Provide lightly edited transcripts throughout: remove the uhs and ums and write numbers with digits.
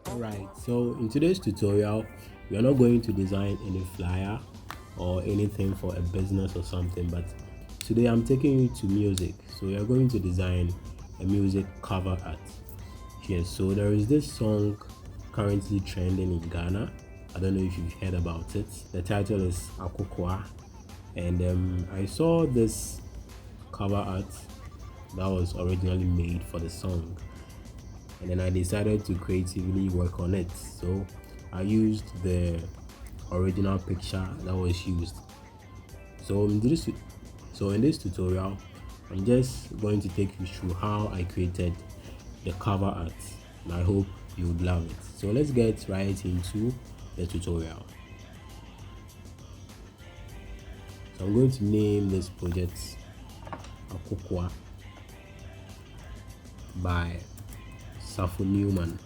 Alright, so in today's tutorial, we are not going to design any flyer or anything for a business or something, but today I'm taking you to music. So we are going to design a music cover art. Yes, so there is this song currently trending in Ghana. I don't know if you've heard about it. The title is Akokoa, and I saw this cover art that was originally made for the song, and then I decided to creatively work on it. So I used the original picture that was used. So in this tutorial, I'm just going to take you through how I created the cover art, and I hope you would love it. So let's get right into the tutorial. So I'm going to name this project Akokoa by Safo Newman.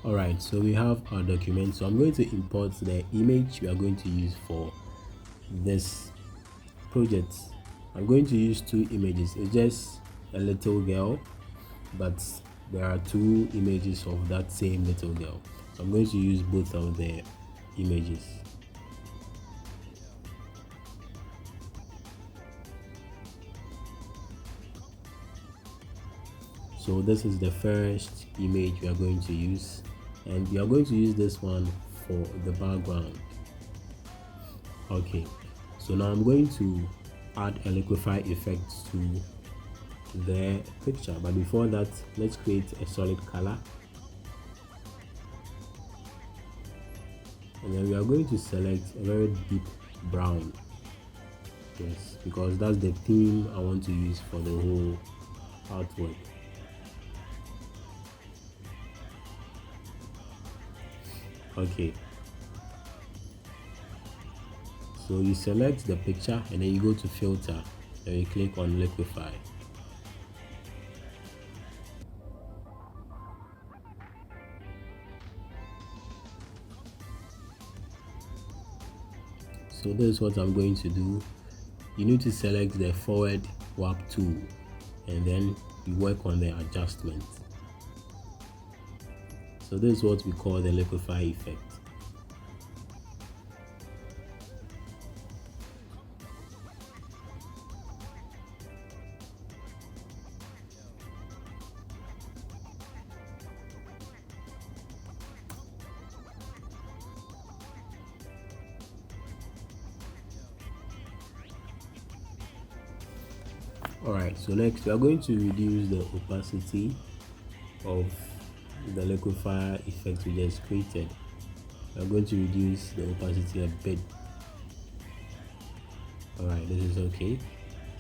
Alright, so we have our document. So I'm going to import the image we are going to use for this project. I'm going to use two images. It's just a little girl, but there are two images of that same little girl. So I'm going to use both of the images. So this is the first image we are going to use, and we are going to use this one for the background. Okay, so now I'm going to add a liquify effect to the picture, but before that, let's create a solid color, and then we are going to select a very deep brown. Yes, because that's the theme I want to use for the whole artwork. Okay, so you select the picture and then you go to filter and you click on liquify. So this is what I'm going to do. You need to select the forward warp tool and then you work on the adjustment. So this is what we call the liquify effect. Alright, so next we are going to reduce the opacity of the liquify effect we just created. We are going to reduce the opacity a bit. Alright, this is okay.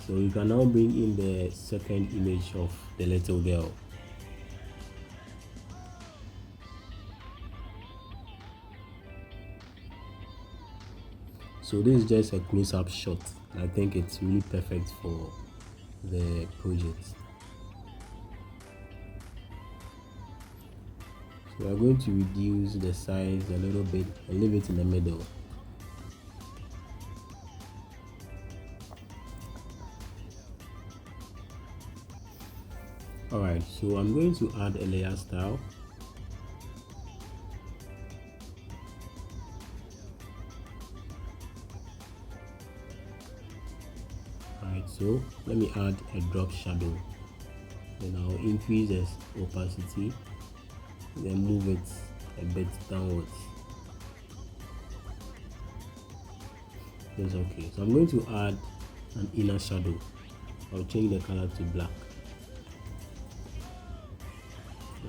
So you can now bring in the second image of the little girl. So this is just a close-up shot. I think it's really perfect for the project. So we are going to reduce the size a little bit and leave it in the middle. Alright, so I'm going to add a layer style. Alright, so let me add a drop shadow. Then I'll increase the opacity, then move it a bit downwards. That's okay. So I'm going to add an inner shadow. I'll change the color to black.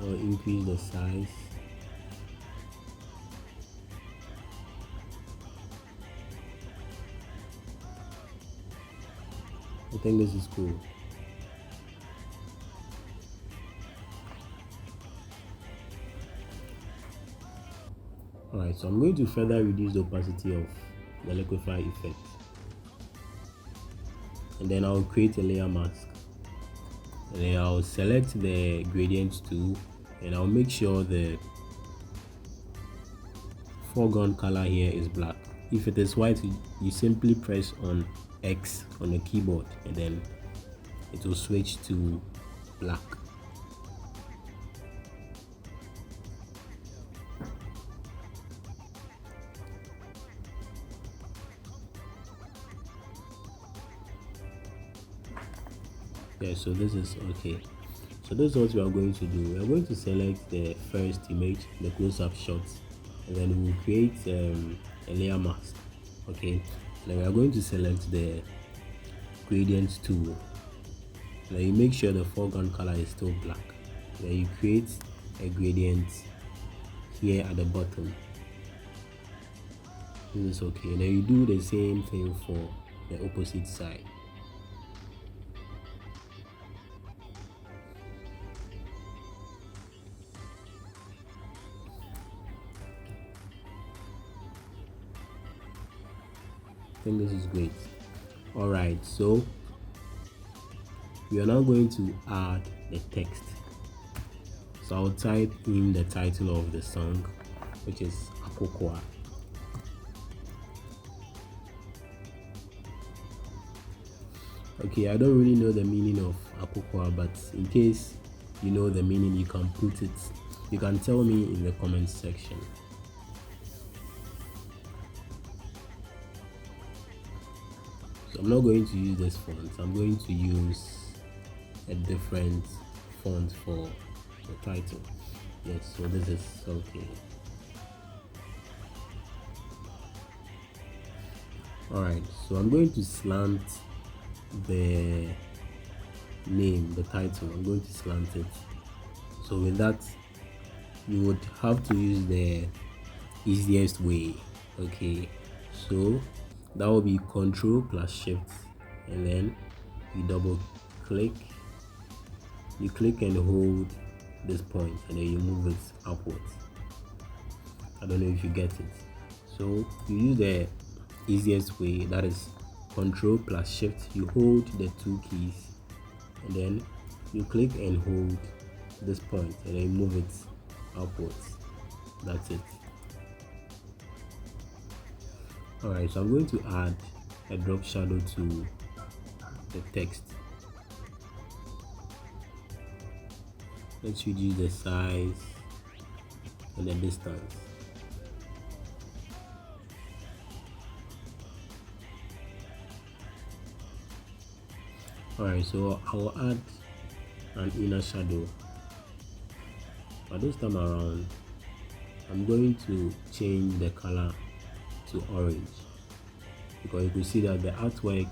I'll increase the size. I think this is cool. Alright, so I'm going to further reduce the opacity of the liquify effect. And then I'll create a layer mask. And then I'll select the gradient tool and I'll make sure the foreground color here is black. If it is white, you simply press on X on the keyboard and then it will switch to black. Yeah, so this is okay. So this is what we are going to do. We are going to select the first image, the close-up shots, and then we will create a layer mask. Okay, then we are going to select the gradient tool. Then you make sure the foreground color is still black. Then you create a gradient here at the bottom. This is okay. Then you do the same thing for the opposite side. I think this is great. All right, so we are now going to add the text. So I'll type in the title of the song, which is Akokoa. Okay, I don't really know the meaning of Akokoa, but in case you know the meaning, you can put it, you can tell me in the comment section. So I'm not going to use this font. I'm going to use a different font for the title. Yes, so this is okay. Alright, so I'm going to slant the name, the title. I'm going to slant it. So with that, you would have to use the easiest way. Okay, so that will be Ctrl plus Shift, and then you double click, you click and hold this point, and then you move it upwards. I don't know if you get it. So you use the easiest way, that is Ctrl plus Shift. You hold the two keys, and then you click and hold this point, and then you move it upwards. That's it. Alright, so I'm going to add a drop shadow to the text. Let's reduce the size and the distance. Alright, so I will add an inner shadow, but this time around I'm going to change the color to orange, because you can see that the artwork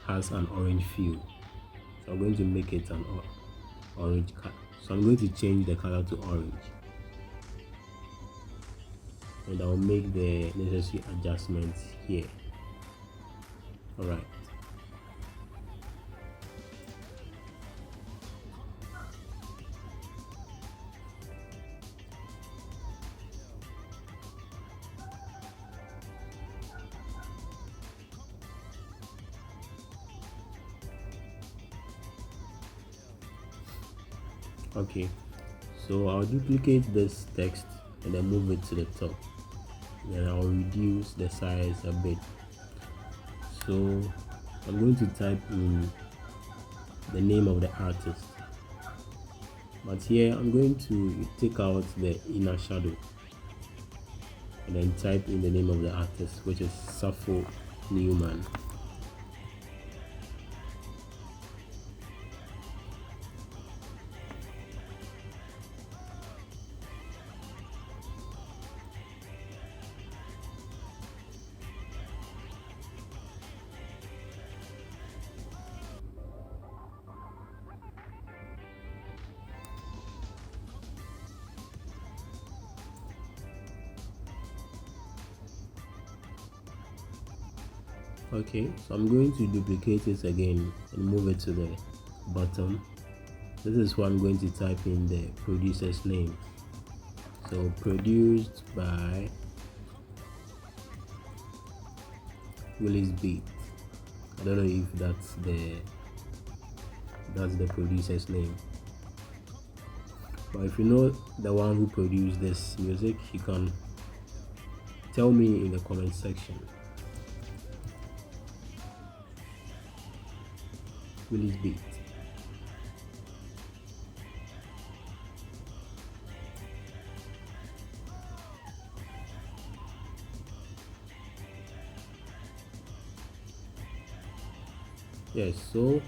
has an orange feel. So I'm going to make it an orange color. So I'm going to change the color to orange, and I'll make the necessary adjustments here. All right. Okay, so I'll duplicate this text and then move it to the top. Then I'll reduce the size a bit. So I'm going to type in the name of the artist, but here I'm going to take out the inner shadow and then type in the name of the artist, which is Safo Newman. Okay, so I'm going to duplicate it again and move it to the bottom. This is where I'm going to type in the producer's name. So produced by Willis Beat. I don't know if that's the producer's name, but if you know the one who produced this music, you can tell me in the comment section. release beat. Yes, so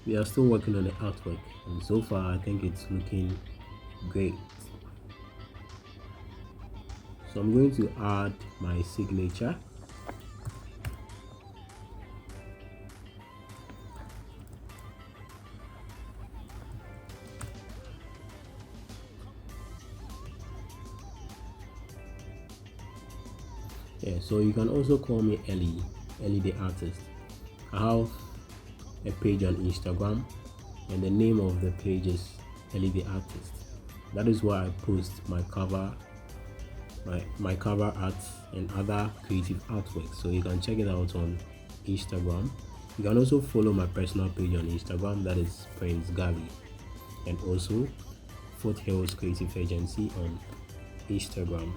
we are still working on the artwork, and so far I think it's looking great. So I'm going to add my signature. Yeah, so you can also call me Ellie the artist. I have a page on Instagram, and the name of the page is Ellie the artist. That is where I post my cover art and other creative artwork, so you can check it out on Instagram. You can also follow my personal page on Instagram, that is Prince Gali, and also Foothills Creative Agency on Instagram.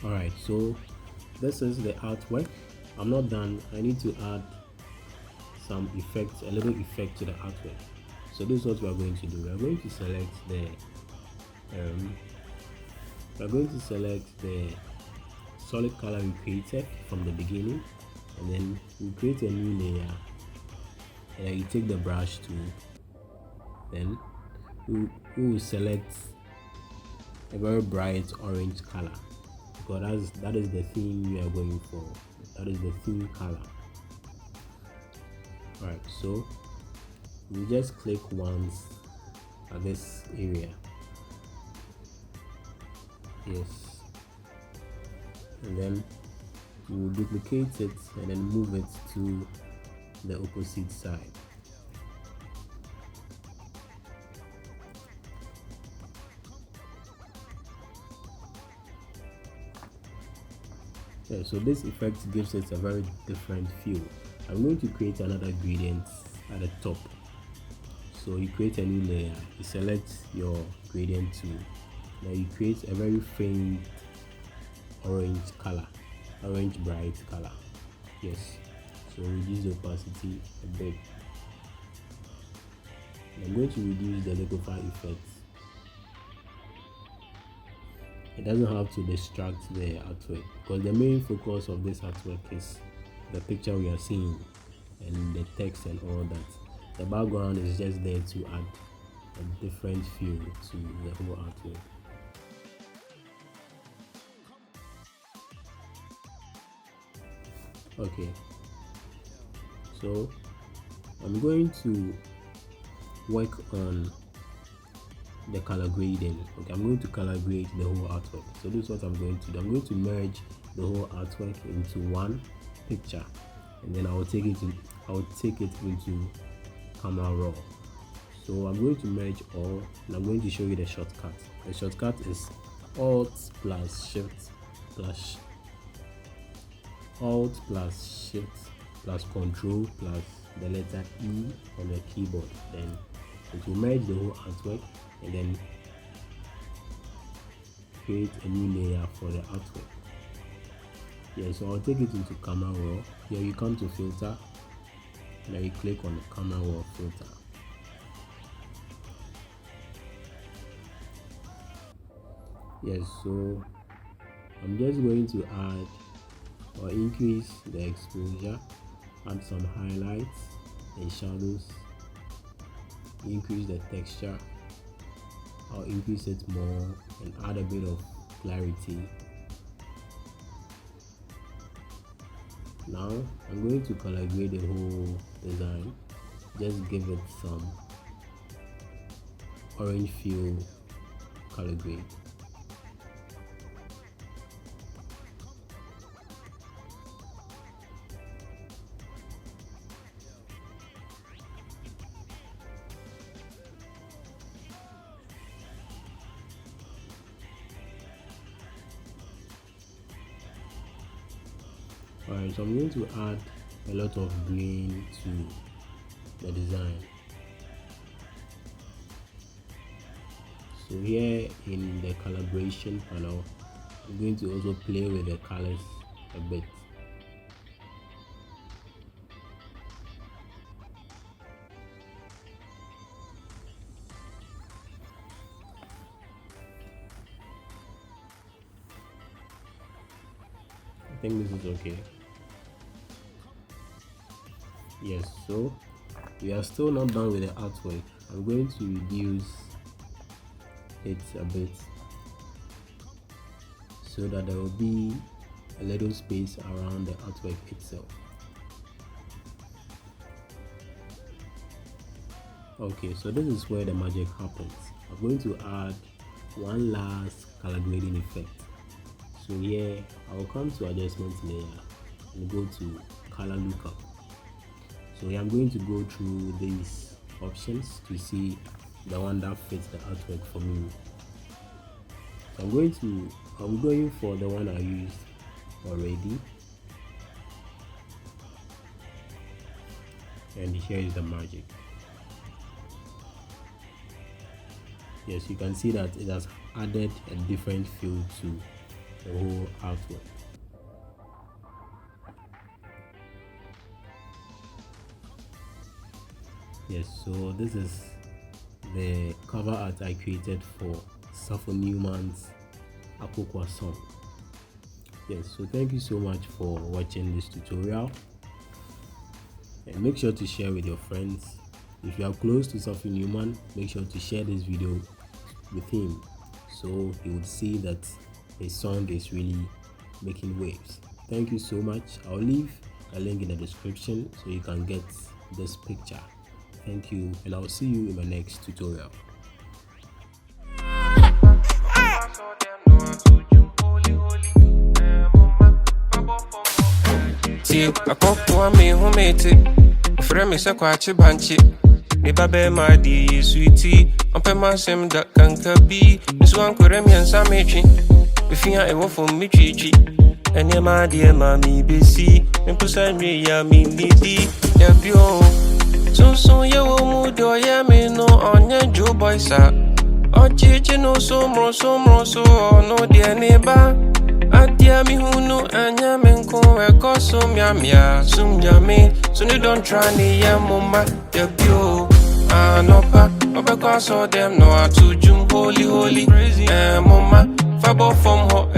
Alright, so this is the artwork. I'm not done. I need to add some effects, a little effect to the artwork. So this is what we are going to do. We are going to select the solid color we created from the beginning, and then we create a new layer, and then you take the brush tool, then we will select a very bright orange color, because that is the theme we are going for. That is the theme color. Alright, so we just click once at this area. Yes, and then we will duplicate it and then move it to the opposite side. Yeah, so this effect gives it a very different feel. I'm going to create another gradient at the top. So you create a new layer, you select your gradient tool, now you create a very faint orange color, orange bright color. Yes, so reduce the opacity a bit. I'm going to reduce the Liquify effect. It doesn't have to distract the artwork, because the main focus of this artwork is the picture we are seeing and the text and all that. The background is just there to add a different feel to the whole artwork. Okay, so I'm going to work on the color grading. Okay, I'm going to color grade the whole artwork. So this is what I'm going to do. I'm going to merge the whole artwork into one picture, and then I'll take it into Camera Raw. So I'm going to merge all, and I'm going to show you the shortcut. The shortcut is Alt plus Shift plus Control plus the letter E on the keyboard. Then it will merge the whole artwork and then create a new layer for the artwork. Yeah, so I'll take it into Camera Raw. Here you come to Filter, and then you click on the Camera Raw filter. Yes, so I'm just going to add or increase the exposure, add some highlights and shadows, increase the texture, I'll increase it more and add a bit of clarity. Now I'm going to color grade the whole design, just give it some orange feel color grade. Alright, so I'm going to add a lot of green to the design. So here in the calibration panel, I'm going to also play with the colors a bit. think this is okay. Yes, so we are still not done with the artwork. I'm going to reduce it a bit so that there will be a little space around the artwork itself. Okay, so this is where the magic happens. I'm going to add one last color grading effect. So here I will come to adjustment layer and go to color lookup. So here I'm going to go through these options to see the one that fits the artwork for me. So I'm going for the one I used already, and here is the magic. Yes, you can see that it has added a different feel to the whole artwork. Yes, so this is the cover art I created for Safo Newman's Akokoa song. Yes, so thank you so much for watching this tutorial, and make sure to share with your friends. If you are close to Safo Newman, make sure to share this video with him so he would see that his song is really making waves. Thank you so much. I'll leave a link in the description so you can get this picture. Thank you, and I'll see you in my next tutorial. Akokoa me humete frame se kwachi banchi me babe ma di sweetie ampe ma sem da kanka bi so ankore mi ansa metwi efia ewo fo mi twichi ene ma die ma mi besi me pusa nwe ya mi nidi ya bio so ye wo mu do ya me no onye jo boy sa ochichi no so mro so no die ne ba adia mi hunu anya me nko e koso miamia sumnyame so you don't try ni ya mama ya bio anopa obeka so them no atu jum holy mama fabo from ho